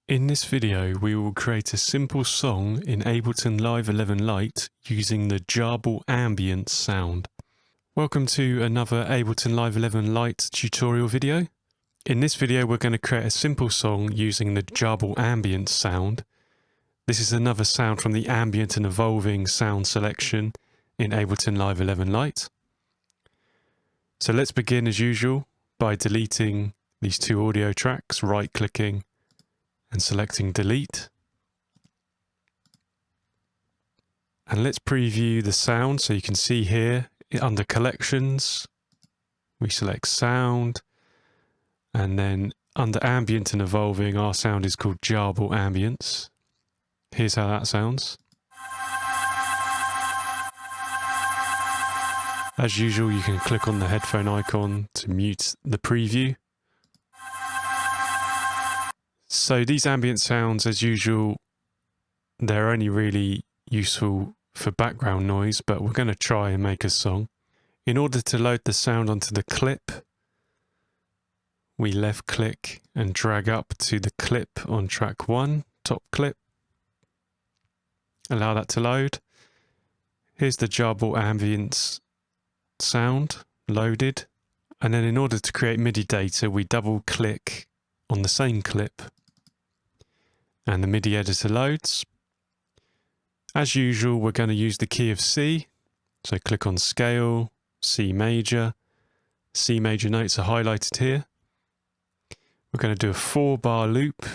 In this video, we will create a simple song in Ableton Live 11 Lite using the Jarble Ambience sound. Welcome to another Ableton Live 11 Lite tutorial video. In this video, we're going to create a simple song using the Jarble Ambience sound. This is another sound from the ambient and evolving sound selection in Ableton Live 11 Lite. So let's begin as usual by deleting these two audio tracks, right-clicking and selecting delete. And let's preview the sound. So you can see here under collections, we select sound, and then under ambient and evolving, our sound is called Jarble Ambience. Here's how that sounds. As usual, you can click on the headphone icon to mute the preview. So these ambient sounds, as usual, they're only really useful for background noise, but we're going to try and make a song. In order to load the sound onto the clip, we left click and drag up to the clip on track 1, top clip. Allow that to load. Here's the Jarble Ambience sound loaded. And then in order to create MIDI data, we double click on the same clip and the MIDI editor loads. As usual, we're going to use the key of C. So click on Scale, C major. C major notes are highlighted here. We're going to do a 4-bar loop.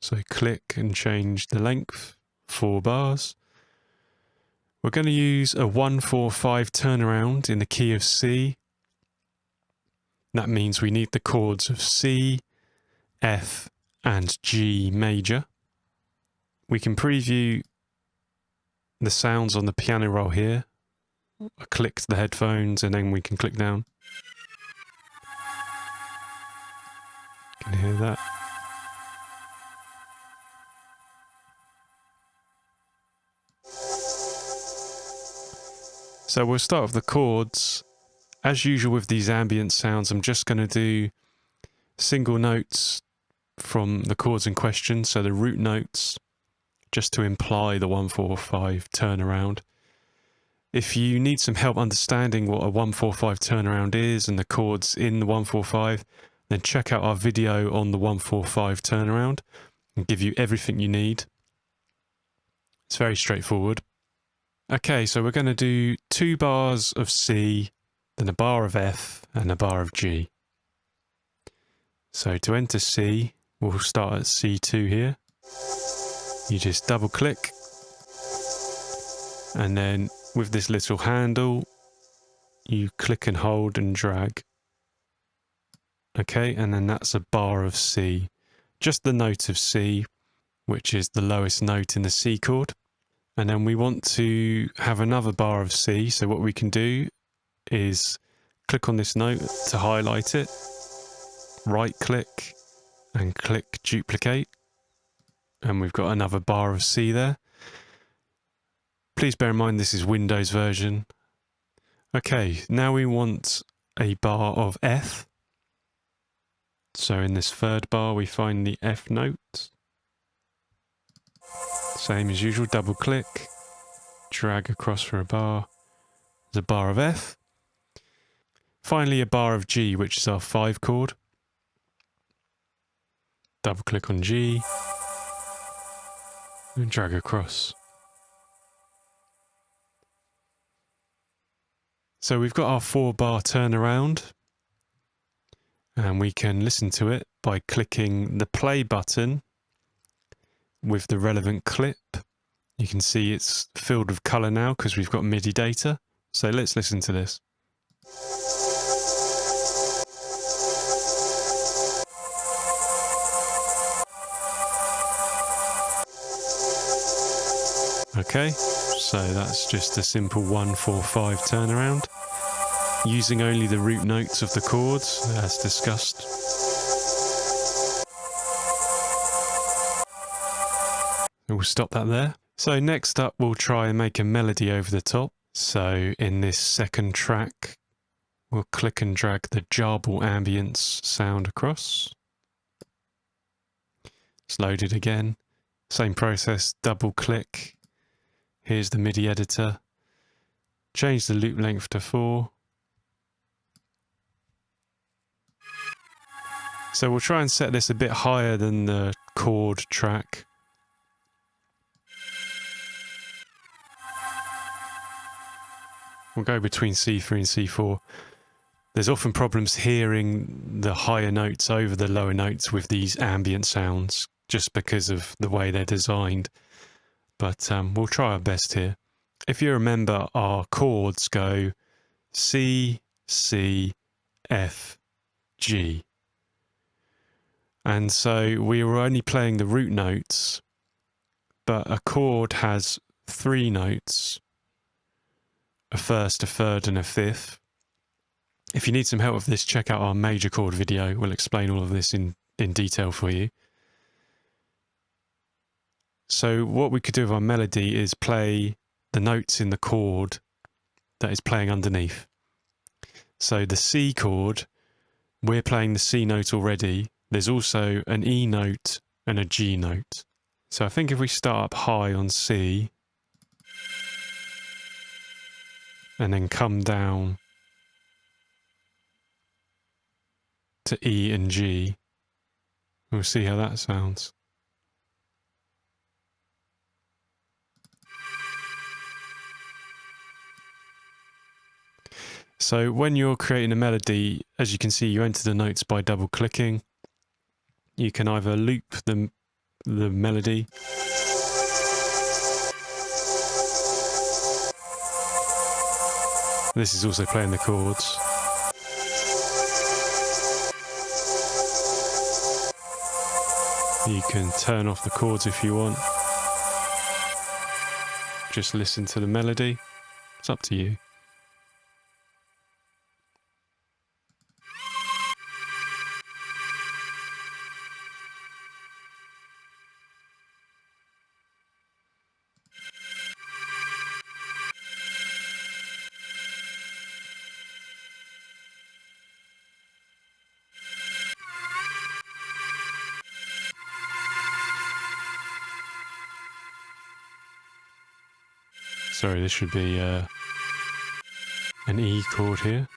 So click and change the length, 4 bars. We're going to use a 1-4-5 turnaround in the key of C. That means we need the chords of C, F, and G major. We can preview the sounds on the piano roll here. I click the headphones and then we can click down. You can hear that. So we'll start with the chords. As usual with these ambient sounds, I'm just going to do single notes from the chords in question, so the root notes, just to imply the 1-4-5 turnaround. If you need some help understanding what a 1-4-5 turnaround is and the chords in the 1-4-5, then check out our video on the 1-4-5 turnaround and give you everything you need. It's very straightforward. Okay, so we're going to do 2 bars of C, then a bar of F and a bar of G. So to enter C, we'll start at C2 here. You just double click, and then with this little handle, you click and hold and drag. Okay, and then that's a bar of C. Just the note of C, which is the lowest note in the C chord. And then we want to have another bar of C, so what we can do is click on this note to highlight it, right click and click duplicate, and we've got another bar of C there. Please bear in mind this is Windows version. Okay, now we want a bar of F. So in this 3rd bar we find the F note. Same as usual, double click, drag across for a bar. There's a bar of F. Finally a bar of G, which is our 5 chord. Double click on G and drag across. So we've got our 4-bar turnaround, and we can listen to it by clicking the play button with the relevant clip. You can see it's filled with color now because we've got MIDI data. So let's listen to this. Okay, so that's just a simple 1-4-5 turnaround, using only the root notes of the chords as discussed. We'll stop that there. So next up, we'll try and make a melody over the top. So in this 2nd track, we'll click and drag the Jarble Ambience sound across. It's loaded again. Same process, double click. Here's the MIDI editor. Change the loop length to 4. So we'll try and set this a bit higher than the chord track. We'll go between C3 and C4. There's often problems hearing the higher notes over the lower notes with these ambient sounds, just because of the way they're designed. But we'll try our best here. If you remember, our chords go C, C, F, G. And so we were only playing the root notes, but a chord has 3 notes, a first, a third, and a fifth. If you need some help with this, check out our major chord video. We'll explain all of this in detail for you. So what we could do with our melody is play the notes in the chord that is playing underneath. So the C chord, we're playing the C note already. There's also an E note and a G note. So I think if we start up high on C and then come down to E and G, we'll see how that sounds. So when you're creating a melody, as you can see, you enter the notes by double clicking. You can either loop the melody, this is also playing the chords. You can turn off the chords if you want. Just listen to the melody. It's up to you. Sorry, this should be an E chord here.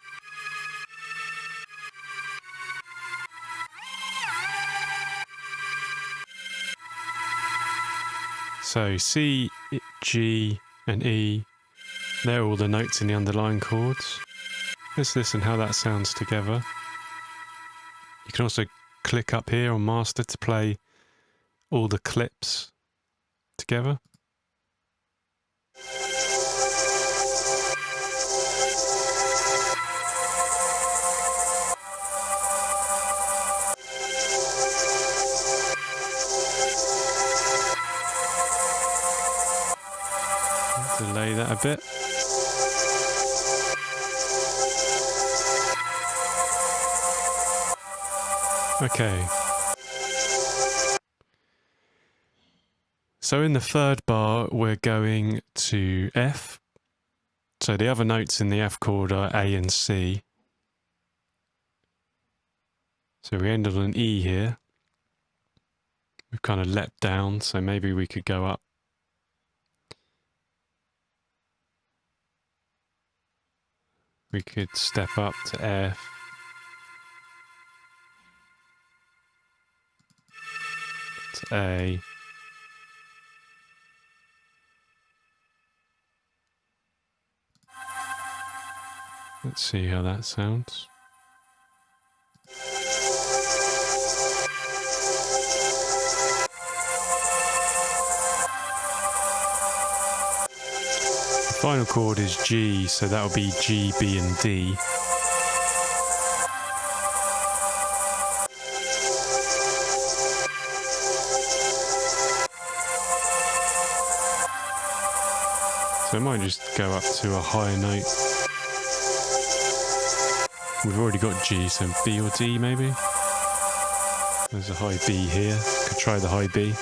So C, G and E, they're all the notes in the underlying chords. Let's listen how that sounds together. You can also click up here on master to play all the clips together. Delay that a bit. Okay. So in the third bar, we're going to F. So the other notes in the F chord are A and C. So we end on an E here. We've kind of leapt down, so maybe we could go up. We could step up to F. To A. Let's see how that sounds. The final chord is G, so that will be G, B and D. So I might just go up to a higher note. We've already got G, so B or D maybe? There's a high B here. Could try the high B.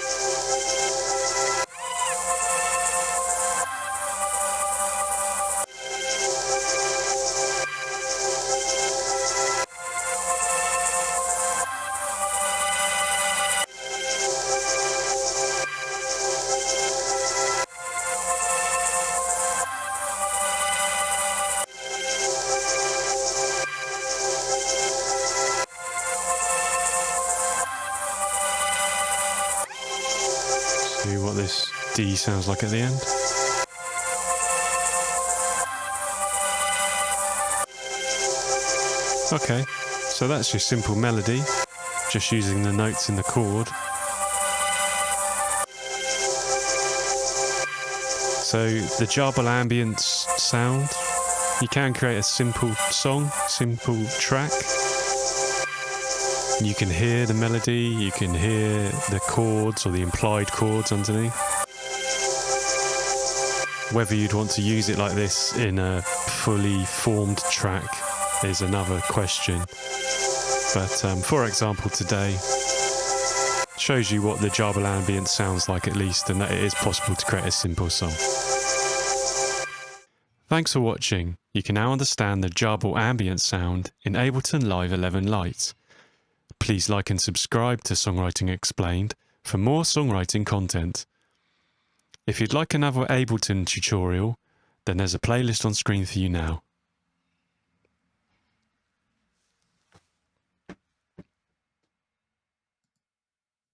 See what this D sounds like at the end. Okay, so that's your simple melody, just using the notes in the chord. So the Jarble ambience sound, you can create a simple song, simple track. You can hear the melody, you can hear the chords or the implied chords underneath. Whether you'd want to use it like this in a fully formed track is another question. But for example today, shows you what the Jarble ambience sounds like at least, and that it is possible to create a simple song. Thanks for watching. You can now understand the Jarble ambience sound in Ableton Live 11 Lite. Please like and subscribe to Songwriting Explained for more songwriting content. If you'd like another Ableton tutorial, then there's a playlist on screen for you now.